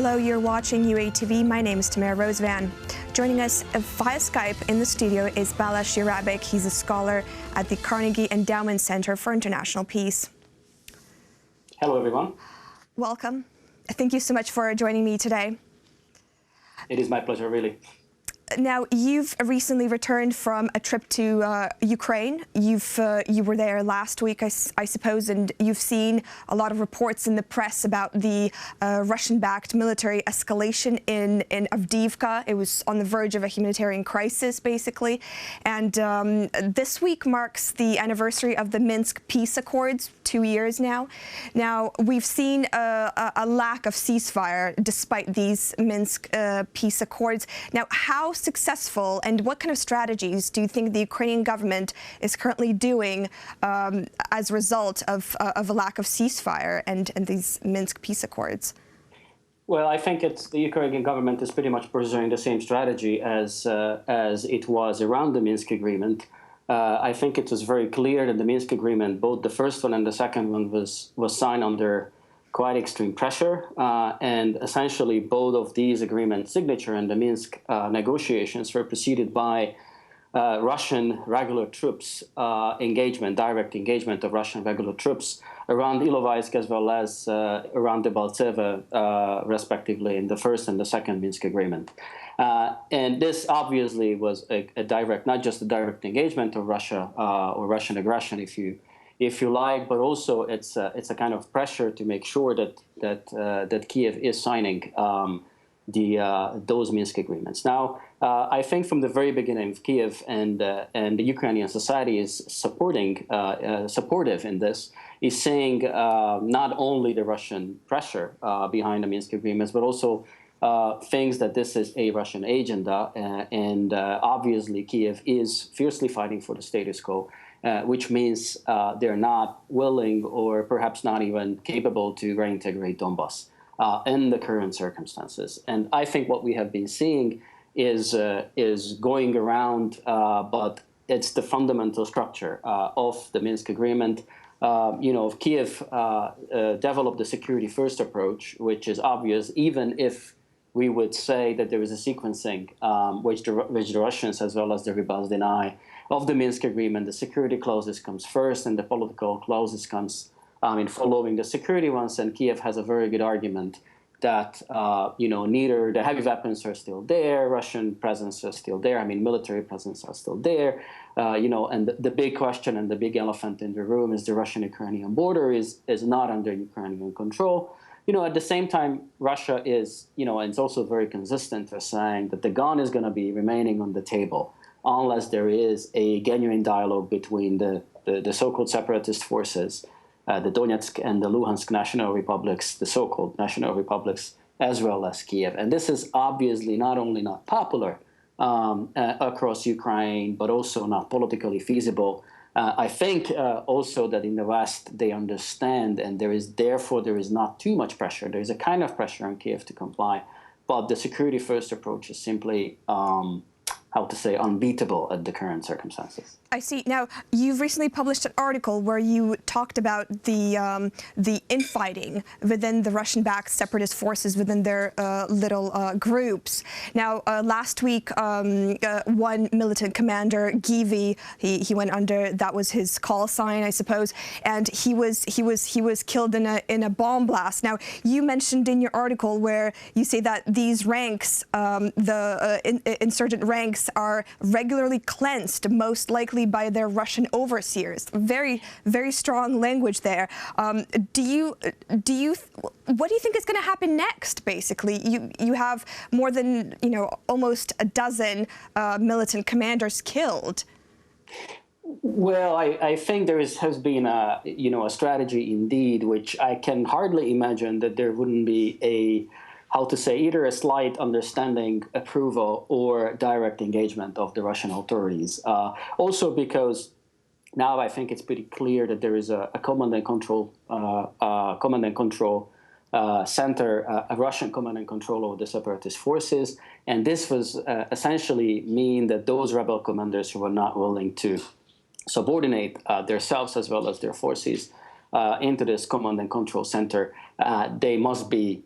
Hello, you're watching UATV. My name is Tamara Rozouvan. Joining us via Skype in the studio is Balázs Jarábik. He's a scholar at the Carnegie Endowment Center for International Peace. Hello, everyone. Welcome. Thank you so much for joining me today. It is my pleasure, really. Now, you've recently returned from a trip to Ukraine. You were there last week, I suppose, and you've seen a lot of reports in the press about the Russian-backed military escalation in Avdiivka. It was on the verge of a humanitarian crisis, basically. And this week marks the anniversary of the Minsk Peace Accords, 2 years now. Now, we've seen a lack of ceasefire despite these Minsk Peace Accords. Now, how successful and what kind of strategies do you think the Ukrainian government is currently doing as a result of a lack of ceasefire and these Minsk Peace Accords? Well, I think the Ukrainian government is pretty much pursuing the same strategy as it was around the Minsk Agreement. I think it was very clear that the Minsk Agreement, both the first one and the second one, was signed under quite extreme pressure, and essentially both of these agreements' signature and the Minsk negotiations were preceded by Russian regular troops direct engagement of Russian regular troops around Ilovaisk as well as around Debaltseve, respectively, in the first and the second Minsk agreement. And this obviously was a direct, not just a direct engagement of Russia or Russian aggression, if you like, but also it's a kind of pressure to make sure that Kiev is signing those Minsk agreements. Now, I think from the very beginning, Kiev and the Ukrainian society is supportive in this, is saying not only the Russian pressure behind the Minsk agreements, but also things that this is a Russian agenda, and obviously Kiev is fiercely fighting for the status quo. Which means they're not willing or perhaps not even capable to reintegrate Donbass in the current circumstances. And I think what we have been seeing is going around, but it's the fundamental structure of the Minsk agreement. Kiev developed the security-first approach, which is obvious, even if we would say that there is a sequencing, which the Russians as well as the rebels deny, of the Minsk agreement. The security clauses comes first, and the political clauses comes following the security ones. And Kiev has a very good argument that neither the heavy weapons are still there, Russian presence is still there. Military presence are still there. And the big question and the big elephant in the room is the Russian-Ukrainian border is not under Ukrainian control. At the same time, Russia is, and it's also very consistent for saying that the gun is going to be remaining on the table unless there is a genuine dialogue between the so-called separatist forces, the Donetsk and the Luhansk national republics, the so-called national republics, as well as Kiev. And this is obviously not only not popular across Ukraine, but also not politically feasible. I think also that in the West they understand, and there is not too much pressure. There is a kind of pressure on Kiev to comply, but the security-first approach is simply unbeatable at the current circumstances. I see. Now, you've recently published an article where you talked about the infighting within the Russian-backed separatist forces within their little groups. Now, last week, one militant commander, Givi, he went under, that was his call sign, I suppose, and he was killed in a bomb blast. Now, you mentioned in your article where you say that these ranks, insurgent ranks, are regularly cleansed, most likely by their Russian overseers. Very, very strong language there. What do you think is going to happen next? Basically, you have more than almost a dozen militant commanders killed. Well, I think there has been a strategy indeed, which I can hardly imagine that there wouldn't be either a slight understanding, approval, or direct engagement of the Russian authorities. Also because now I think it's pretty clear that there is a command and control center, a Russian command and control over the separatist forces. And this was essentially mean that those rebel commanders who were not willing to subordinate themselves as well as their forces into this command and control center, they must be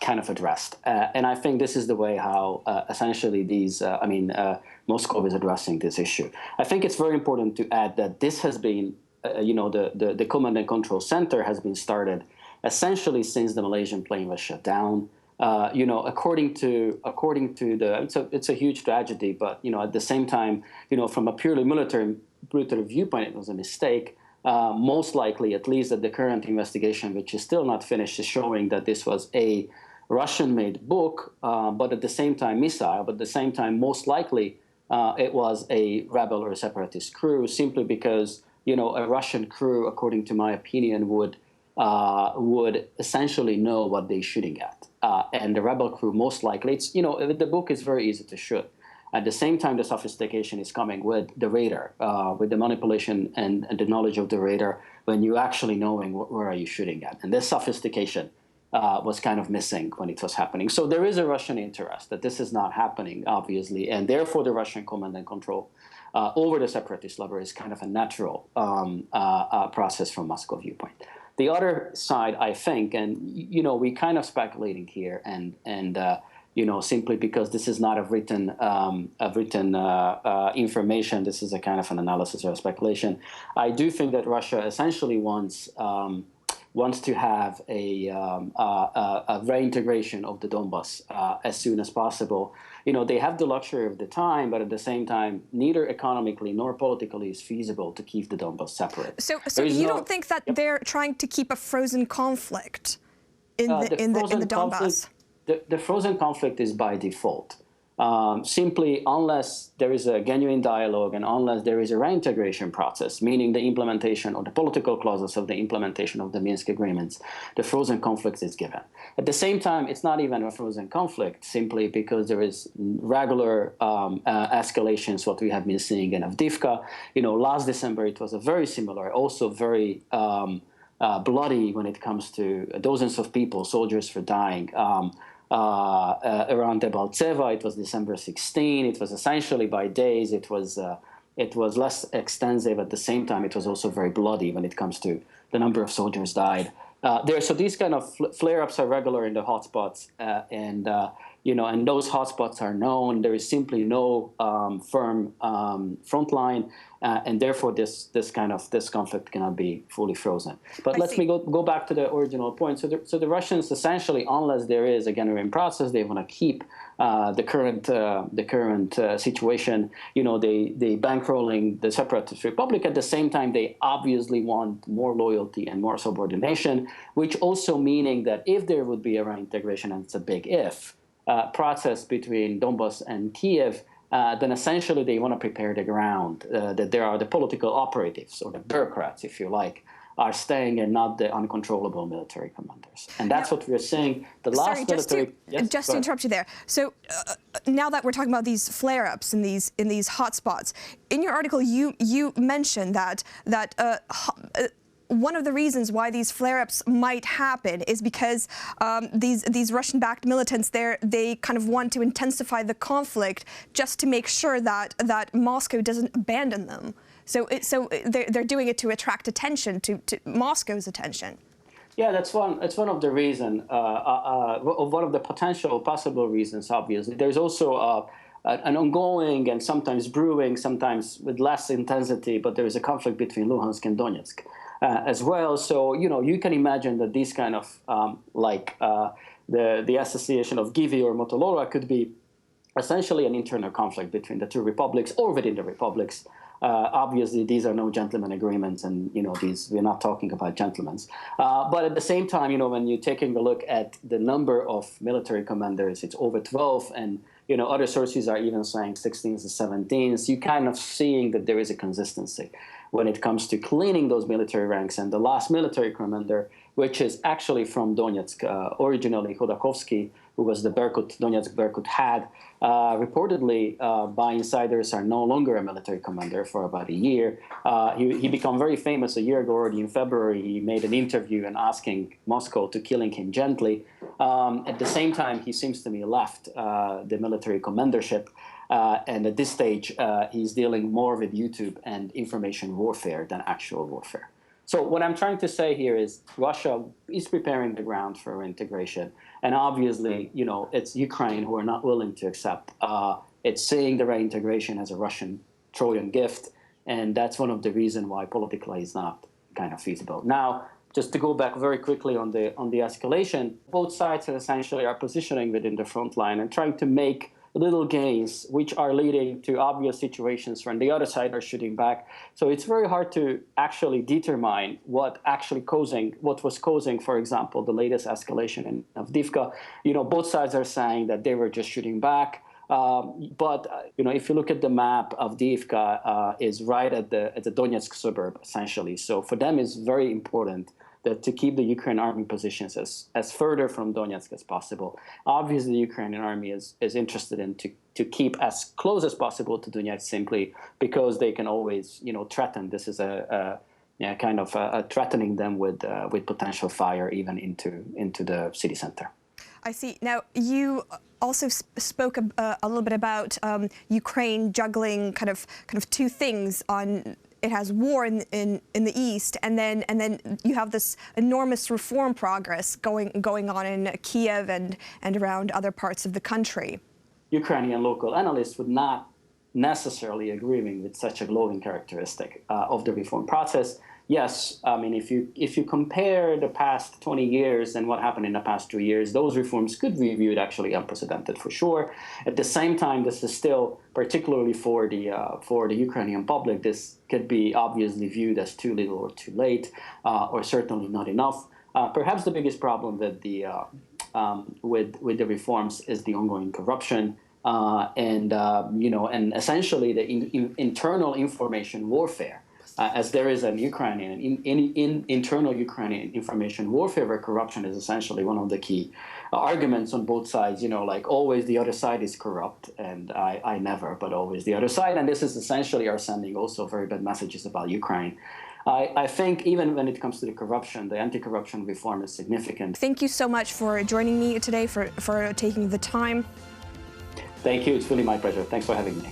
kind of addressed. And I think this is the way how essentially Moscow is addressing this issue. I think it's very important to add that this has been, the Command and Control Center has been started essentially since the Malaysian plane was shut down. According to the, it's a huge tragedy, but at the same time, from a purely military viewpoint, it was a mistake. Most likely, at least at the current investigation, which is still not finished, is showing that this was a Russian-made book, but at the same time missile, but at the same time, most likely, it was a rebel or a separatist crew, simply because, a Russian crew, according to my opinion, would essentially know what they're shooting at. And the rebel crew, most likely, the book is very easy to shoot. At the same time, the sophistication is coming with the radar, with the manipulation and the knowledge of the radar, when you actually knowing where are you shooting at. And this sophistication was kind of missing when it was happening. So there is a Russian interest that this is not happening, obviously, and therefore the Russian command and control over the separatist level is kind of a natural process from Moscow viewpoint. The other side, I think, and we kind of speculating here, and simply because this is not a written information, this is a kind of an analysis or a speculation. I do think that Russia essentially wants to have a reintegration of the Donbas as soon as possible. They have the luxury of the time, but at the same time, neither economically nor politically is feasible to keep the Donbas separate. So you don't think that they're trying to keep a frozen conflict in the Donbas? The frozen conflict is by default. Simply unless there is a genuine dialogue and unless there is a reintegration process, meaning the implementation or the political clauses of the implementation of the Minsk agreements, the frozen conflict is given. At the same time, it's not even a frozen conflict, simply because there is regular escalations, what we have been seeing in Avdiivka. Last December, it was a very similar, also very bloody when it comes to dozens of people, soldiers were dying. Around Debaltseva, it was December 16. It was essentially by days. It was less extensive. At the same time, it was also very bloody when it comes to the number of soldiers died. So these kind of flare-ups are regular in the hotspots, and those hotspots are known. There is simply no firm front line, and therefore this conflict cannot be fully frozen. But let me go back to the original point. So the Russians essentially, unless there is a genuine process, they want to keep the current situation. They bankrolling the separatist republic. At the same time, they obviously want more loyalty and more subordination, which also meaning that if there would be a reintegration, and it's a big if, process between Donbas and Kiev, then essentially they want to prepare the ground that there are the political operatives, or the bureaucrats, if you like, are staying and not the uncontrollable military commanders. And that's what we're saying. Just to interrupt you there. So now that we're talking about these flare-ups in these hotspots, in your article you mentioned that one of the reasons why these flare-ups might happen is because these Russian-backed militants, they kind of want to intensify the conflict just to make sure that Moscow doesn't abandon them. So they're doing it to attract attention, to Moscow's attention. Yeah, that's one of the reasons, one of the possible reasons, obviously. There's also an ongoing and sometimes brewing, sometimes with less intensity, but there is a conflict between Luhansk and Donetsk as well. So, you can imagine that these kind of, the association of Givi or Motolora could be essentially an internal conflict between the two republics or within the republics. Obviously, these are no gentleman agreements, and we're not talking about gentlemen. But at the same time, when you're taking a look at the number of military commanders, it's over 12, and other sources are even saying 16s to 17s. You kind of seeing that there is a consistency when it comes to cleaning those military ranks. And the last military commander, which is actually from Donetsk, originally Khodakovsky, who was the Donetsk Berkut had, reportedly by insiders are no longer a military commander for about a year. He became very famous a year ago, already in February. He made an interview and asking Moscow to killing him gently. At the same time, he seems to me left the military commandership. And at this stage, he's dealing more with YouTube and information warfare than actual warfare. So what I'm trying to say here is Russia is preparing the ground for integration. And obviously, it's Ukraine who are not willing to accept. It's seeing the reintegration as a Russian Trojan gift. And that's one of the reasons why politically it's not kind of feasible. Now, just to go back very quickly on the escalation, both sides essentially are positioning within the front line and trying to make little gains, which are leading to obvious situations when the other side are shooting back. So it's very hard to actually determine what was causing, for example, the latest escalation in Avdiivka. Both sides are saying that they were just shooting back. But if you look at the map, Avdiivka is right at the Donetsk suburb, essentially. So for them, it's very important that to keep the Ukrainian army positions as further from Donetsk as possible. Obviously, the Ukrainian army is interested in to keep as close as possible to Donetsk simply because they can always, threaten. This is kind of threatening them with potential fire even into the city center. I see. Now, you also spoke a little bit about Ukraine juggling kind of two things on. It has war in the east, and then you have this enormous reform progress going on in Kiev and around other parts of the country. Ukrainian local analysts would not necessarily agree with such a glowing characteristic of the reform process. Yes, I mean, if you compare the past 20 years and what happened in the past 2 years, those reforms could be viewed actually unprecedented for sure. At the same time, this is still, particularly for the Ukrainian public, this could be obviously viewed as too little or too late, or certainly not enough. Perhaps the biggest problem with the reforms is the ongoing corruption. And essentially the internal information warfare. As there is an internal Ukrainian information warfare where corruption is essentially one of the key arguments on both sides, like always the other side is corrupt, and I never, but always the other side. And this is essentially are sending also very bad messages about Ukraine. I think even when it comes to the corruption, the anti-corruption reform is significant. Thank you so much for joining me today, for taking the time. Thank you. It's really my pleasure. Thanks for having me.